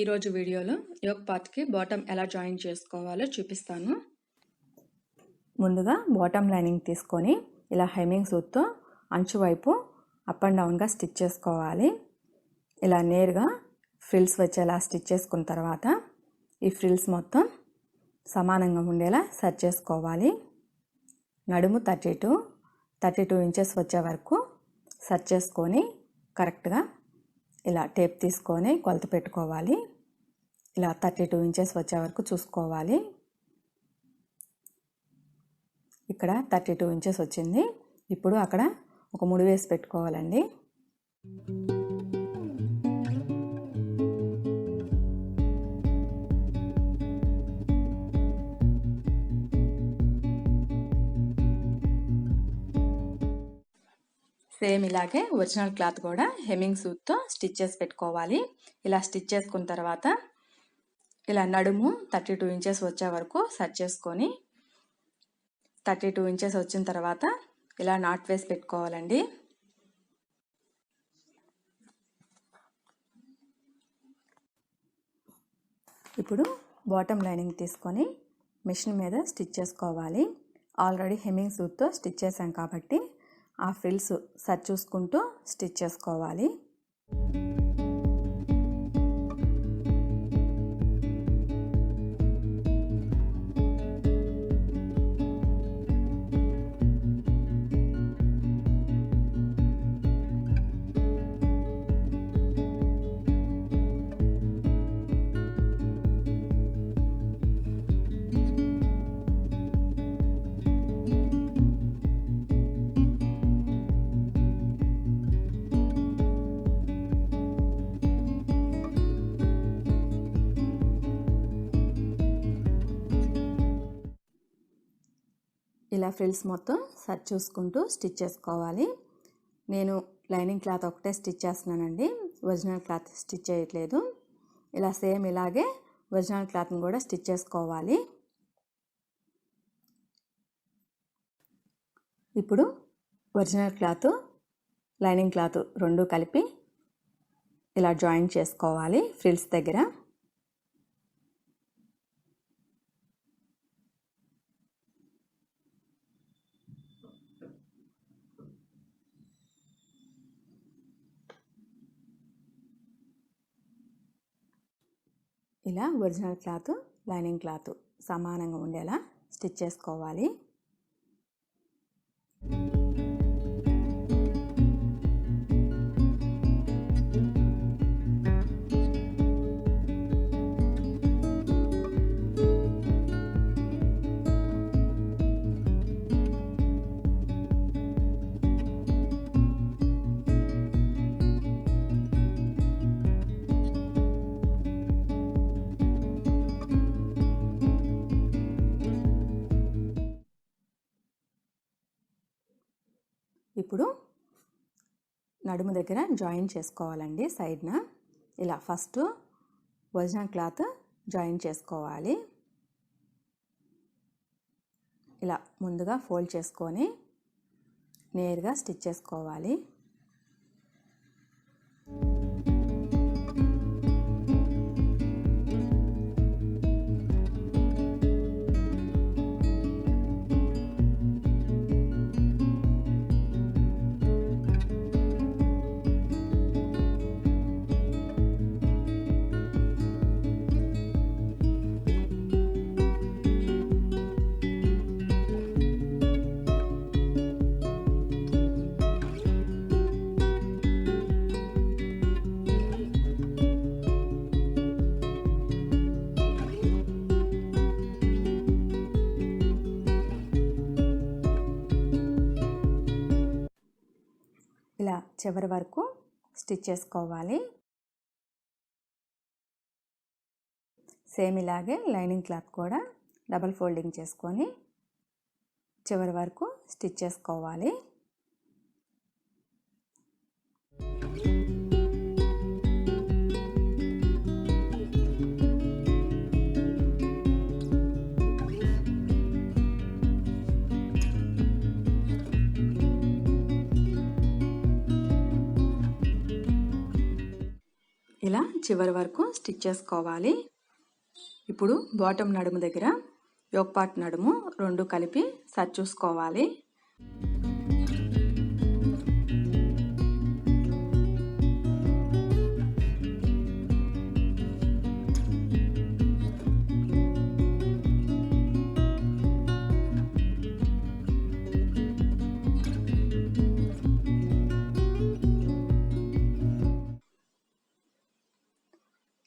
ఈరోజు వీడియోలో యోక్ పార్ట్కి బాటమ్ ఎలా జాయిన్ చేసుకోవాలో చూపిస్తాను. ముందుగా బాటమ్ లైనింగ్ తీసుకొని ఇలా హెమ్మింగ్ సూత్తో అంచు వైపు అప్ అండ్ డౌన్గా స్టిచ్ చేసుకోవాలి. ఇలా నేరుగా ఫ్రిల్స్ వచ్చేలా స్టిచ్ చేసుకున్న తర్వాత ఈ ఫ్రిల్స్ మొత్తం సమానంగా ఉండేలా సెట్ చేసుకోవాలి. నడుము 32 ఇంచెస్ వచ్చే వరకు సెట్ చేసుకొని కరెక్ట్గా ఇలా టేప్ తీసుకొని కొలత పెట్టుకోవాలి. ఇలా 32 ఇంచెస్ వచ్చే వరకు చూసుకోవాలి. ఇక్కడ 32 ఇంచెస్ వచ్చింది. ఇప్పుడు అక్కడ ఒక ముడి వేసి పెట్టుకోవాలండి. సేమ్ ఇలాగే ఒరిజినల్ క్లాత్ కూడా హెమ్మింగ్ సూత్తో స్టిచ్ చేసి పెట్టుకోవాలి. ఇలా స్టిచ్ చేసుకున్న తర్వాత ఇలా నడుము 32 ఇంచెస్ వచ్చే వరకు సెట్ చేసుకొని 32 ఇంచెస్ వచ్చిన తర్వాత ఇలా నాట్ వేసి పెట్టుకోవాలండి. ఇప్పుడు బాటమ్ లైనింగ్ తీసుకొని మిషన్ మీద స్టిచ్ చేసుకోవాలి. ఆల్రెడీ హెమ్మింగ్ సూత్తో స్టిచ్ చేసాం కాబట్టి ఆ ఫ్రిల్స్ సెట్ చూసుకుంటూ స్టిచ్ చేసుకోవాలి. ఇలా ఫ్రిల్స్ మొత్తం సెట్ చూసుకుంటూ స్టిచ్ చేసుకోవాలి. నేను లైనింగ్ క్లాత్ ఒకటే స్టిచ్ చేస్తున్నానండి, ఒరిజినల్ క్లాత్ స్టిచ్ చేయట్లేదు. ఇలా సేమ్ ఇలాగే ఒరిజినల్ క్లాత్ని కూడా స్టిచ్ చేసుకోవాలి. ఇప్పుడు ఒరిజినల్ క్లాత్ లైనింగ్ క్లాత్ రెండు కలిపి ఇలా జాయిన్ చేసుకోవాలి ఫ్రిల్స్ దగ్గర. ఇలా ఒరిజినల్ క్లాత్ లైనింగ్ క్లాత్ సమానంగా ఉండేలా స్టిచ్ చేసుకోవాలి. ఇప్పుడు నడుము దగ్గర జాయిన్ చేసుకోవాలండి. సైడ్న ఇలా ఫస్ట్ ఒరిజినల్ క్లాత్ జాయిన్ చేసుకోవాలి. ఇలా ముందుగా ఫోల్డ్ చేసుకొని నేరుగా స్టిచ్ చేసుకోవాలి. ఇలా చివరి వరకు స్టిచ్ చేసుకోవాలి. సేమ్ ఇలాగే లైనింగ్ క్లాత్ కూడా డబల్ ఫోల్డింగ్ చేసుకొని చివరి వరకు స్టిచ్ చేసుకోవాలి. ఇలా చివరి వరకు స్టిచ్ చేసుకోవాలి. ఇప్పుడు బాటమ్ నడుము దగ్గర యోక్ పార్ట్ నడుము రెండు కలిపి సరి చూసుకోవాలి.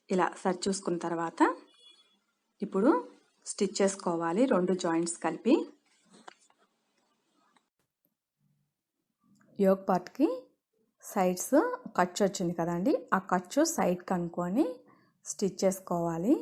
ఇలా సరి చూసుకున్న తర్వాత ఇప్పుడు స్టిచ్ చేసుకోవాలి రెండు జాయింట్స్ కలిపి. యోక్ పార్ట్కి సైడ్స్ ఖర్చు వచ్చింది కదండి, ఆ ఖర్చు సైడ్కి అనుకొని స్టిచ్ చేసుకోవాలి.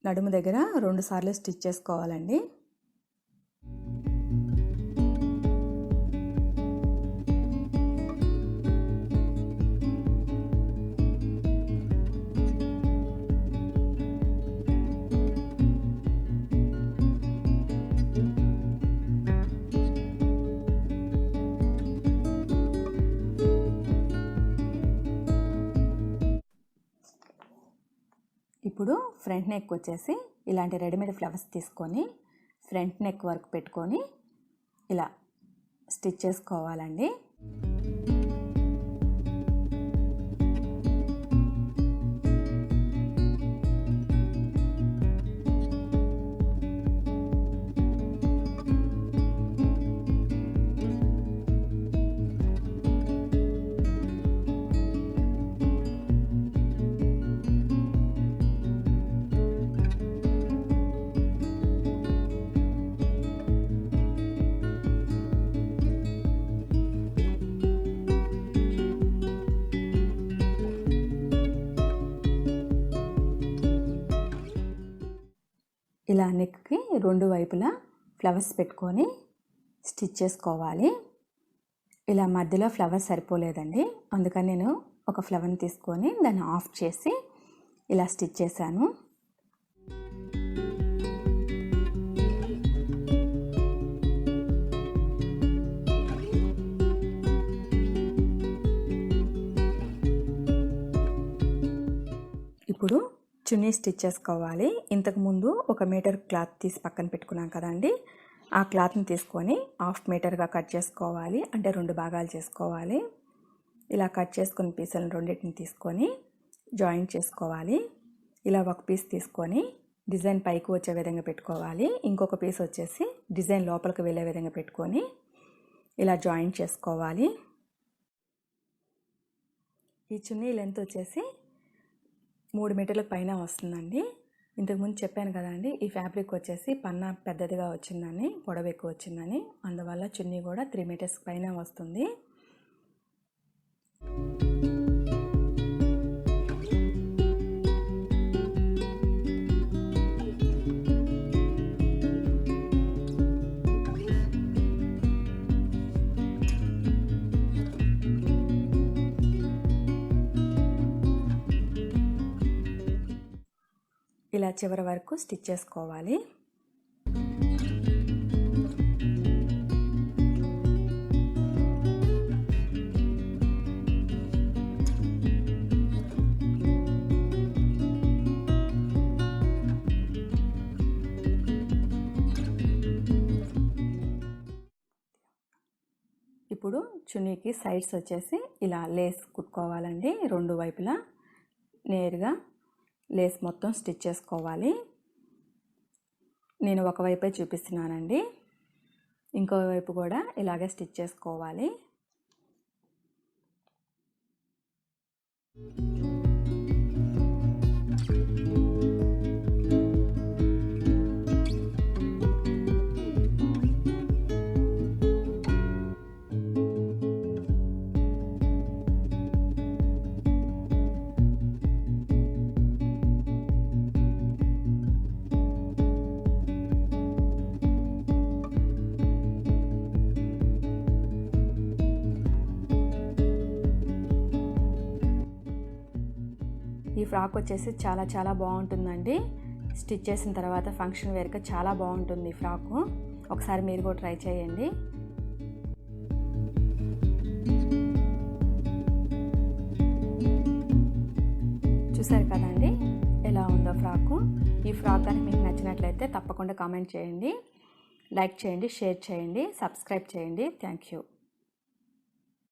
నడుము దగ్గర 2 సార్లు స్టిచ్ చేసుకోవాలండి. ఇప్పుడు ఫ్రంట్ నెక్ వచ్చేసి ఇలాంటి రెడీమేడ్ ఫ్లవర్స్ తీసుకొని ఫ్రంట్ నెక్ వర్క్ పెట్టుకొని ఇలా స్టిచ్ చేసుకోవాలండి. ఇలా నెక్కి రెండు వైపులా ఫ్లవర్స్ పెట్టుకొని స్టిచ్ చేసుకోవాలి. ఇలా మధ్యలో ఫ్లవర్స్ సరిపోలేదండి, అందుకని నేను ఒక ఫ్లవర్ని తీసుకొని దాన్ని ఆఫ్ చేసి ఇలా స్టిచ్ చేశాను. ఇప్పుడు చున్నీ స్టిచ్ చేసుకోవాలి. ఇంతకుముందు 1 మీటర్ క్లాత్ తీసి పక్కన పెట్టుకున్నాం కదండి, ఆ క్లాత్ని తీసుకొని 1/2 మీటర్గా కట్ చేసుకోవాలి, అంటే 2 భాగాలు చేసుకోవాలి. ఇలా కట్ చేసుకున్న పీసులను రెండింటిని తీసుకొని జాయింట్ చేసుకోవాలి. ఇలా ఒక పీస్ తీసుకొని డిజైన్ పైకి వచ్చే విధంగా పెట్టుకోవాలి, ఇంకొక పీస్ వచ్చేసి డిజైన్ లోపలికి వెళ్ళే విధంగా పెట్టుకొని ఇలా జాయింట్ చేసుకోవాలి. ఈ చున్నీ లెంత్ వచ్చేసి 3 మీటర్ల పైన వస్తుందండి. ఇంతకుముందు చెప్పాను కదండి, ఈ ఫ్యాబ్రిక్ వచ్చేసి పన్నా పెద్దదిగా వచ్చిందని, పొడవు ఎక్కువ వచ్చిందని, అందువల్ల చున్నీ కూడా 3 మీటర్స్ పైన వస్తుంది. ఇలా చివరి వరకు స్టిచ్ చేసుకోవాలి. ఇప్పుడు చున్నీకి సైడ్స్ వచ్చేసి ఇలా లేస్ కుట్టుకోవాలండి. రెండు వైపులా నేరుగా లేస్ మొత్తం స్టిచ్ చేసుకోవాలి. నేను ఒకవైపే చూపిస్తున్నానండి, ఇంకో వైపు కూడా ఇలాగే స్టిచ్ చేసుకోవాలి. ఫ్రాక్ వచ్చేసి చాలా బాగుంటుందండి. స్టిచ్ చేసిన తర్వాత ఫంక్షన్ వేర్గా చాలా బాగుంటుంది ఈ ఫ్రాకు. ఒకసారి మీరు కూడా ట్రై చేయండి. చూసారు కదండి ఎలా ఉందో ఫ్రాకు. ఈ ఫ్రాక్ కానీ మీకు నచ్చినట్లయితే తప్పకుండా కామెంట్ చేయండి, లైక్ చేయండి, షేర్ చేయండి, సబ్స్క్రైబ్ చేయండి. Thank you.